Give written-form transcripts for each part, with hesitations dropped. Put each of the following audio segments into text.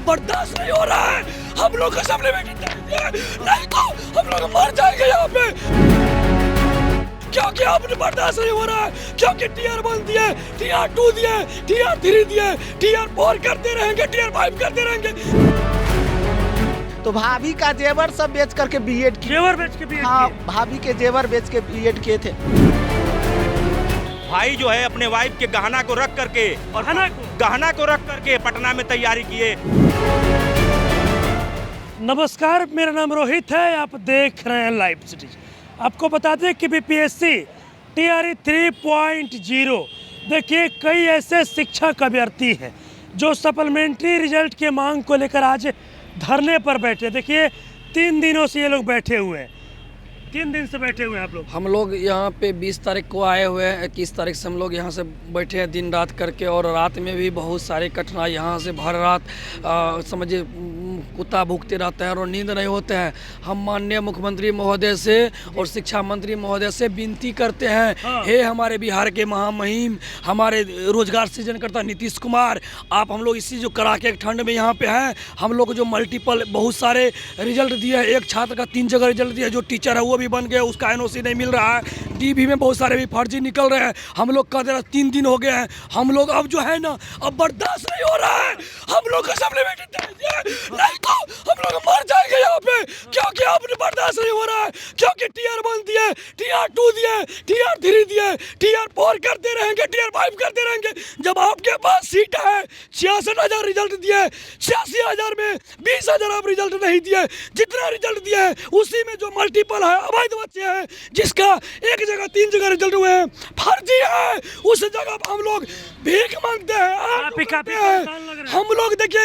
अब बर्दाश्त नहीं हो रहा है। हम लोग सप्लीमेंट्री नहीं तो हम लोग मर जाएंगे यहाँ पे, क्योंकि अब बर्दाश्त नहीं हो रहा है। क्योंकि टीआर 1 दिए, टीआर 2 दिए, टीआर 3 दिए, टीआर 4 करते रहेंगे, टीआर 5 करते रहेंगे। तो भाभी का जेवर सब बेच करके बीएड किए। जेवर बेच के बीएड हाँ, किए। भाभी के जेवर बेच के बीएड किए थे। भाई जो है अपने वाइफ के गहना को रख करके और गहना को रख करके पटना में तैयारी किए। नमस्कार, मेरा नाम रोहित है, आप देख रहे हैं लाइव सिटी। आपको बता दें कि बीपीएससी टीआरई 3.0 देखिए कई ऐसे शिक्षक अभ्यर्थी हैं जो सप्लीमेंट्री रिजल्ट के मांग को लेकर आज धरने पर बैठे। देखिए 3 दिनों से ये लोग बैठे हुए हैं, 3 दिन से बैठे हुए हैं आप लोग। हम लोग यहाँ पे 20 तारीख को आए हुए हैं, 21 तारीख से हम लोग यहाँ से बैठे हैं दिन रात करके, और रात में भी बहुत सारे कठिनाई यहाँ से भर रात समझिए कुत्ता भूखते रहते हैं और नींद नहीं होते हैं। हम माननीय मुख्यमंत्री महोदय से और शिक्षा मंत्री महोदय से विनती करते हैं, हे हमारे बिहार के महामहिम, हमारे रोजगार सृजनकर्ता नीतीश कुमार, आप हम लोग इसी जो कड़ाके ठंड में यहाँ पे हैं, हम लोग जो मल्टीपल बहुत सारे रिजल्ट दिए हैं, एक छात्र का 3 जगह रिजल्ट दिया, जो टीचर है वो भी बन गए, उसका एनओसी नहीं मिल रहा है, डीबी में बहुत सारे भी फर्जी निकल रहे हैं। हम लोग का 3 दिन हो गए हैं, हम लोग अब जो है ना अब बर्दाश्त नहीं हो रहा है। हम लोग सप्लीमेंट्री नहीं तो हम लोग मर जाएंगे यहाँ पे, क्योंकि अब बर्दाश्त नहीं हो रहा है। क्योंकि टीआर 1 दिए, टीआर 2 दिए, टीआर 3 दिए, टीआर 4 करते रहेंगे, टीआर 5 करते रहेंगे। जब आपके पास सीट है, 66,000 रिजल्ट दिए, 86,000 में 20,000 आप रिजल्ट नहीं दिए। जितना रिजल्ट दिए उसी में जो मल्टीपल है, अवैध बच्चे हैं, जिसका एक जगह 3 जगह रिजल्ट हुए हैं, फर्जी है, उस जगह हम लोग भीख मांगते हैं। हम लोग देखिए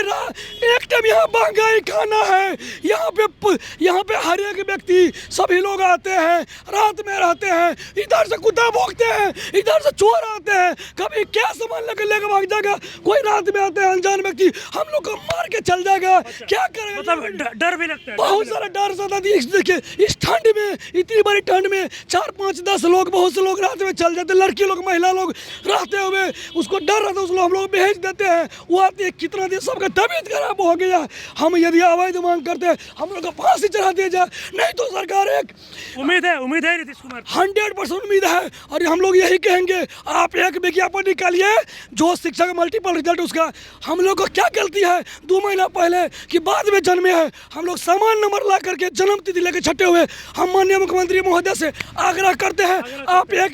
एक टाइम यहाँ महंगाई खाना है, यहाँ पे हर एक व्यक्ति सभी लोग आते हैं, रात में रहते हैं, इधर से कुत्ता भौंकते हैं, इधर से चोर आते हैं, कभी क्या सामान लेके भाग जाएगा, कोई रात में आते हैं अनजान व्यक्ति, हम लोग को मार के चल जाएगा। क्या करें, मतलब डर भी लगता है, बहुत सारा डर सता। देखिए इस ठंड में, इतनी बड़ी ठंड में 4, 5, 10 लोग, बहुत से लोग रात में चल जाते, लड़की लोग, महिला लोग रहते हुए उसको डर रहता है, उसको हम लोग भेज देते हैं, वो आते हैं, कितना दिन सबका तबीयत खराब हो गया। हम यदि अवैध मांग करते हैं, हम लोग को फांसी चढ़ा दिया जाए, नहीं तो सरकार एक उम्मीद है नीतीश कुमार 100% उम्मीद है। और हम लोग यही कहेंगे, आप एक विज्ञापन निकालिए जो शिक्षक मल्टीपल रिजल्ट उसका, हम लोग को क्या गलती है 2 महीना पहले कि बाद में जन्मे हैं, हम लोग समान नंबर ला करके जन्म तिथि लेके छटे हुए। हम माननीय मुख्यमंत्री महोदय से आग्रह करते हैं, आप एक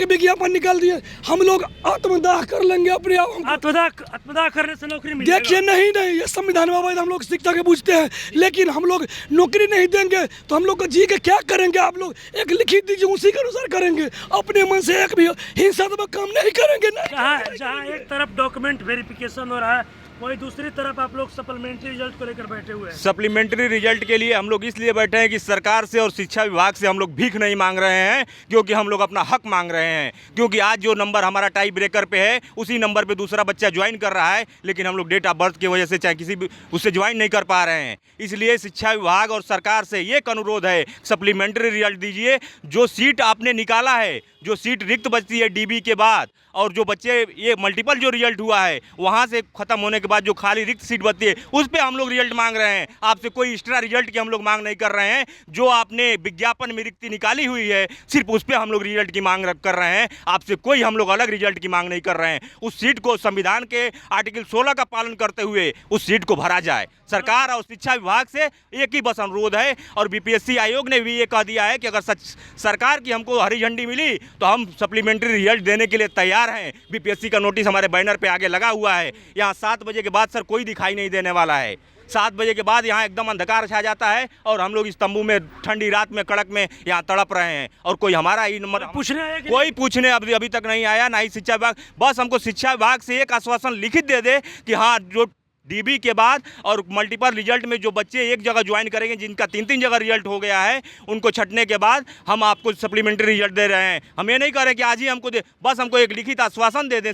विज्ञापन निकाल दिए, हम लोग आत्मदाह कर लेंगे अपने आप। आत्मदाह करने से नौकरी मिलेगी। देखिए नहीं ये संविधान में हम लोग शिक्षा के पूछते हैं, लेकिन हम लोग नौकरी नहीं देंगे तो हम लोग को जी के क्या करेंगे। आप लोग एक लिखित दीजिए, उसी के अनुसार करेंगे, अपने मन से एक भी हिंसात्मक काम नहीं करेंगे। जहाँ एक तरफ डॉक्यूमेंट वेरिफिकेशन हो रहा है, वही दूसरी तरफ आप लोग सप्लीमेंट्री रिजल्ट को लेकर बैठे हुए हैं। सप्लीमेंट्री रिजल्ट के लिए हम लोग इसलिए बैठे हैं कि सरकार से और शिक्षा विभाग से हम लोग भीख नहीं मांग रहे हैं, क्योंकि हम लोग अपना हक मांग रहे हैं। क्योंकि आज जो नंबर हमारा टाई ब्रेकर पे है, उसी नंबर पे दूसरा बच्चा ज्वाइन कर रहा है, लेकिन हम लोग डेट ऑफ बर्थ की वजह से चाहे किसी भी उससे ज्वाइन नहीं कर पा रहे हैं। इसलिए शिक्षा विभाग और सरकार से ये अनुरोध है, सप्लीमेंट्री रिजल्ट दीजिए। जो सीट आपने निकाला है, जो सीट रिक्त बचती है डीबी के बाद, और जो बच्चे ये मल्टीपल जो रिजल्ट हुआ है वहाँ से ख़त्म होने के बाद जो खाली रिक्त सीट बचती है, उस पे हम लोग रिजल्ट मांग रहे हैं। आपसे कोई एक्स्ट्रा रिजल्ट की हम लोग मांग नहीं कर रहे हैं। जो आपने विज्ञापन में रिक्ति निकाली हुई है, सिर्फ उस पर हम लोग रिजल्ट की मांग कर रहे हैं। आपसे कोई हम लोग अलग रिजल्ट की मांग नहीं कर रहे हैं। उस सीट को संविधान के आर्टिकल 16 का पालन करते हुए उस सीट को भरा जाए। सरकार और शिक्षा विभाग से एक ही बस अनुरोध है, और बीपीएससी आयोग ने भी ये कह दिया है कि अगर सरकार की हमको हरी झंडी मिली तो हम सप्लीमेंट्री रिजल्ट देने के लिए तैयार हैं। बीपीएससी का नोटिस हमारे बैनर पे आगे लगा हुआ है। यहाँ 7 बजे के बाद सर कोई दिखाई नहीं देने वाला है। 7 बजे के बाद यहाँ एकदम अंधकार छा जाता है, और हम लोग इस तंबू में ठंडी रात में कड़क में यहाँ तड़प रहे हैं, और कोई हमारा ही नंबर पूछने अभी तक नहीं आया, ना ही शिक्षा विभाग। बस हमको शिक्षा विभाग से एक आश्वासन लिखित दे दे कि हाँ, जो डीबी के बाद और मल्टीपल रिजल्ट में जो बच्चे एक जगह ज्वाइन करेंगे, जिनका 3 जगह रिजल्ट हो गया है, उनको छटने के बाद हम आपको सप्लीमेंट्री रिजल्ट दे रहे हैं। हम ये नहीं कह रहे कि आज ही हमको दे, बस हमको एक लिखित आश्वासन दे दें।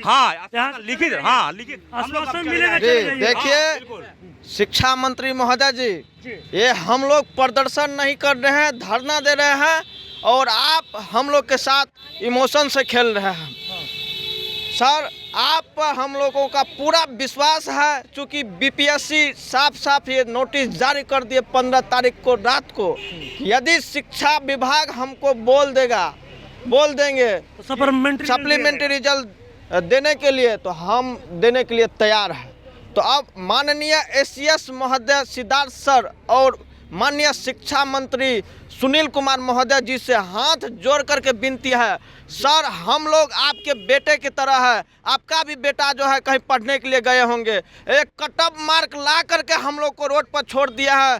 हाँ, लिखित आश्वासन मिलेगा। देखिए शिक्षा मंत्री महोदय जी, ये हम लोग प्रदर्शन नहीं कर रहे हैं, धरना दे रहे हैं, और आप हम लोग के साथ इमोशन से खेल रहे हैं। सर आप पर हम लोगों का पूरा विश्वास है, चूँकि बीपीएससी साफ साफ ये नोटिस जारी कर दिए 15 तारीख को रात को, यदि शिक्षा विभाग हमको बोल देंगे तो सप्लीमेंट्री रिजल्ट देने के लिए, तो हम देने के लिए तैयार हैं। तो अब माननीय एसीएस महोदय सिद्धार्थ सर और माननीय शिक्षा मंत्री सुनील कुमार महोदय जी से हाथ जोड़ करके विनती है, सर हम लोग आपके बेटे की तरह है, आपका भी बेटा जो है कहीं पढ़ने के लिए गए होंगे, एक कट ऑफ मार्क ला करके हम लोग को रोड पर छोड़ दिया है।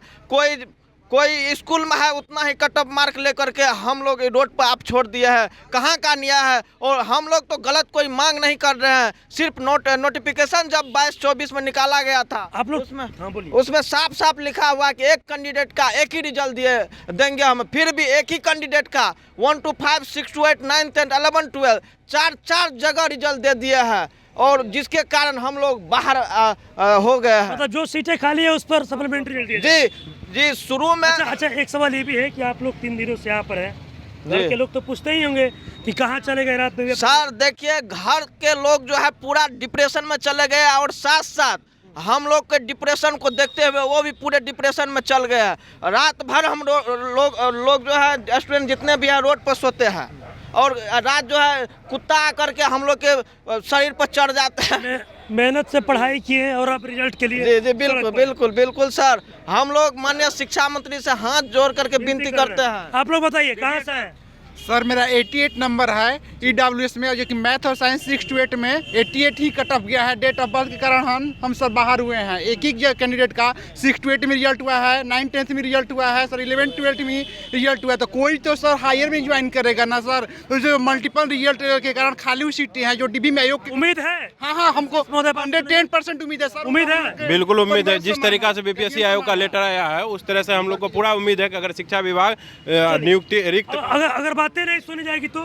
कोई स्कूल में है उतना ही कट ऑफ मार्क लेकर के हम लोग रोड पर आप छोड़ दिए हैं, कहाँ का न्याय है? और हम लोग तो गलत कोई मांग नहीं कर रहे हैं, सिर्फ नोटिफिकेशन जब 22-24 में निकाला गया था आप लोग उसमें साफ साफ लिखा हुआ कि एक कैंडिडेट का एक ही रिजल्ट देंगे हम, फिर भी एक ही कैंडिडेट का 1 to 5, 6 to 8, 9, 10, 11, 12 चार जगह रिजल्ट दे दिए हैं, और जिसके कारण हम लोग बाहर हो गए हैं। मतलब जो सीटें खाली है उस पर सप्लीमेंट्री रिजल्ट दिया जी शुरू में। अच्छा, एक सवाल ये भी है कि आप लोग 3 दिनों से यहाँ पर हैं, घर के लोग तो पूछते ही होंगे कि कहाँ चले गए रात में? सर देखिए, घर के लोग जो है पूरा डिप्रेशन में चले गए, और साथ साथ हम लोग के डिप्रेशन को देखते हुए वो भी पूरे डिप्रेशन में चल गए। रात भर हम लोग जो है स्टूडेंट जितने भी हैं रोड पर सोते हैं, और रात जो है कुत्ता आकर के हम लोग के शरीर पर चढ़ जाते हैं। मेहनत से पढ़ाई किए और अब रिजल्ट के लिए। जी बिल्कुल सर, हम लोग माननीय शिक्षा मंत्री से हाथ जोड़ करके विनती करते हैं। आप लोग बताइए कहाँ से हैं? सर मेरा 88 नंबर है EWS में, जो कि मैथ और साइंस 6 to 8 में 88 ही कट ऑफ गया है। डेट ऑफ बर्थ के कारण हम सब बाहर हुए हैं। एक ही कैंडिडेट का 6 to 8 में रिजल्ट हुआ है, 9, 10 में रिजल्ट हुआ है सर, 11, 12 में रिजल्ट हुआ है। तो कोई तो सर हायर में ज्वाइन करेगा ना सर, तो जो मल्टीपल रिजल्ट के कारण खाली हुई सीटें हैं जो डीबी में आयोग। उम्मीद है? हाँ हमको 110% उम्मीद है सर। उम्मीद है? बिल्कुल उम्मीद है। जिस तरीका से बीपीएससी आयोग का लेटर आया है उस तरह से हम लोग को पूरा उम्मीद है कि अगर शिक्षा विभाग नियुक्ति रिक्त, अगर बातें नहीं सुनी जाएगी तो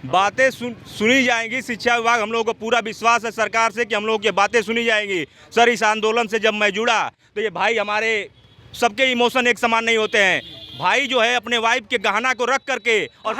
बातें सुनी जाएंगी। शिक्षा विभाग, हम लोगों को पूरा विश्वास है सरकार से कि हम लोगों की बातें सुनी जाएंगी। सर इस आंदोलन से जब मैं जुड़ा तो ये भाई हमारे सबके इमोशन एक समान नहीं होते हैं। भाई जो है अपने वाइफ के गहना को रख करके और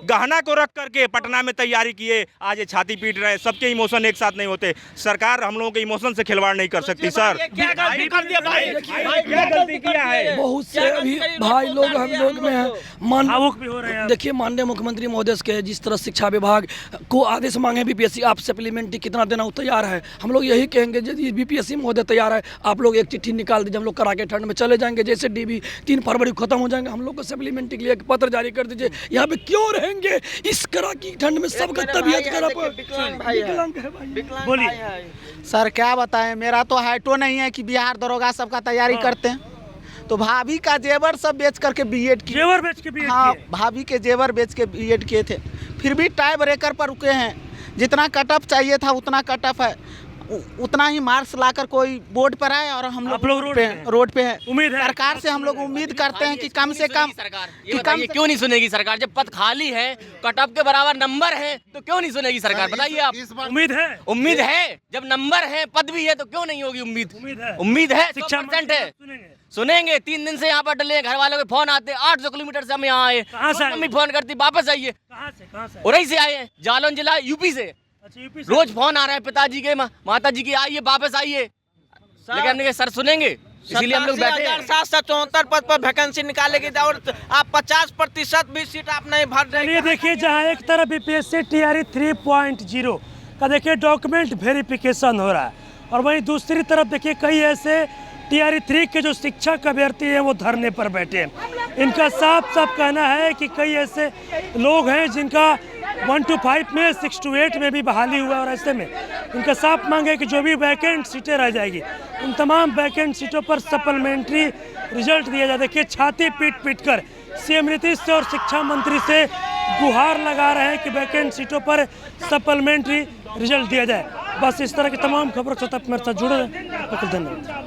गहना को रख करके पटना में तैयारी किए, आज ये छाती पीट रहे हैं। सबके इमोशन एक साथ नहीं होते। सरकार हम लोगों के इमोशन से खिलवाड़ नहीं कर सकती। सर क्या गलती कर दिया भाई? क्या गलती किया है? बहुत से अभी भाई लोग हम लोग में हैं, भावुक भी हो रहे हैं। देखिए माननीय मुख्यमंत्री महोदय के जिस तरह शिक्षा विभाग को आदेश मांगे बीपीएससी आप सप्लीमेंट्री कितना देना वो तैयार है। हम लोग यही कहेंगे यदि बीपीएससी महोदय तैयार है, आप लोग एक चिट्ठी निकाल दीजिए, हम लोग करा के ठंड में चले जाएंगे। जैसे डीबी 3 फरवरी को खत्म हो जाएंगे, हम लोग को सप्लीमेंट्री के लिए एक पत्र जारी कर दीजिए। यहाँ पे क्यों रहेंगे इस कड़ा की ठंड में? सबका तबीयत खराब है। बोलिए सर क्या बताएं, मेरा तो हाइटो नहीं है कि बिहार दरोगा सबका तैयारी करते हैं। तो भाभी का जेवर सब बेच करके बीएड किए। जेवर बेच के बीएड? हाँ भाभी के जेवर बेच के बीएड किए थे, फिर भी टाई ब्रेकर पर रुके हैं। जितना कट ऑफ चाहिए था उतना कट ऑफ है, उतना ही मार्क्स लाकर कोई बोर्ड पर आए और हम लोग रोड पे हैं। उम्मीद है सरकार से हम लोग उम्मीद करते हैं कि कम से कम सरकार क्यों नहीं सुनेगी सरकार? जब पद खाली है, कट ऑफ के बराबर नंबर है, तो क्यों नहीं सुनेगी सरकार? बताइए आप। उम्मीद है जब नंबर है, पद भी है, तो क्यों नहीं होगी उम्मीद? उम्मीद है। 100% है, सुनेंगे। 3 दिन से यहाँ पर डले, घर वालों के फोन आते, 800 किलोमीटर से हम यहाँ आए। मम्मी फोन करती वापस आइए। कहाँ से? उरई से आए, जालौन जिला यूपी से। रोज फोन आ रहा है पिताजी के, माता जी की, आइए वापस आइए। लेकिन हमने कहा सर सुनेंगे, इसीलिए हम लोग बैठे हैं। 774 पद पर वैकेंसी निकालेगी और आप 50% भी सीट आप नहीं भर रहे। ये देखिए, जहाँ एक तरफ बीपीएससी टीआरई 3.0 का देखिए डॉक्यूमेंट वेरिफिकेशन हो रहा है, और वहीं दूसरी तरफ देखिए कई ऐसे टीआरई 3 के जो शिक्षक अभ्यर्थी हैं वो धरने पर बैठे हैं। इनका साफ कहना है कि कई ऐसे लोग हैं जिनका 1 to 5 में, 6 to 8 में भी बहाली हुआ, और ऐसे में इनका साफ मांग है कि जो भी वैकेंट सीटें रह जाएगी उन तमाम वैकेंट सीटों पर सप्लीमेंट्री रिजल्ट दिया जाए। देखिए छाती पीट कर सीएम नीतीश से और शिक्षा मंत्री से गुहार लगा रहे हैं कि वैकेंट सीटों पर सप्लीमेंट्री रिजल्ट दिया जाए। बस इस तरह की तमाम खबरों से तब मेरे साथ जुड़े रहें। धन्यवाद।